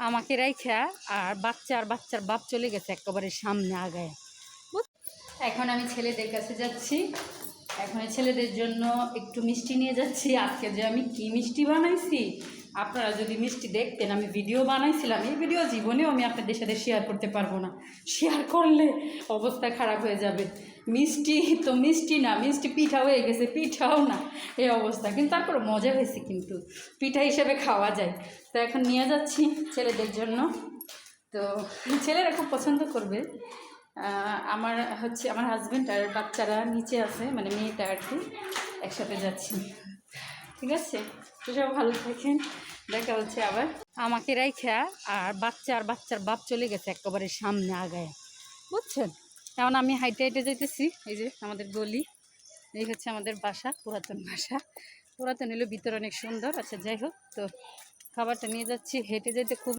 আমাকে রাইখা আর বাচ্চার বাপ চলে গেছে একেবারে সামনে আগায়। এখন আমি ছেলেদের কাছে যাচ্ছি। এখন ছেলেদের জন্য একটু মিষ্টি নিয়ে যাচ্ছি। আজকে যে আমি কি মিষ্টি বানাইছি, আপনারা যদি মিষ্টি দেখতেন, আমি ভিডিও বানাইছিলাম। এই ভিডিও জীবনেও আমি আপনাদের সাথে শেয়ার করতে পারবো না। শেয়ার করলে অবস্থা খারাপ হয়ে যাবে। মিষ্টি তো মিষ্টি না, মিষ্টি পিঠা হয়ে গেছে, পিঠাও না এই অবস্থা। কিন্তু তারপর মজা হয়েছে, কিন্তু পিঠা হিসেবে খাওয়া যায়। তো এখন নিয়ে যাচ্ছি ছেলেদের জন্য। তো ছেলেরা খুব পছন্দ করবে। আমার হাজব্যান্ড আর বাচ্চারা নিচে আছে, মানে মেয়েটা আর কি, একসাথে যাচ্ছি। ঠিক আছে, তো সব ভালো থাকেন, দেখা হচ্ছে আবার। আমাকে রাইখা আর বাচ্চার বাপ চলে গেছে একেবারে সামনে আগায়, বুঝছেন। এখন আমি হাইটে হাইটে যাইতেছি। এই যে আমাদের গলি, এই হচ্ছে আমাদের বাসা, পুরাতন বাসা। পুরাতন হলো, ভিতর অনেক সুন্দর। আচ্ছা যাই হোক, তো খাবারটা নিয়ে যাচ্ছি। হেঁটে যেতে খুব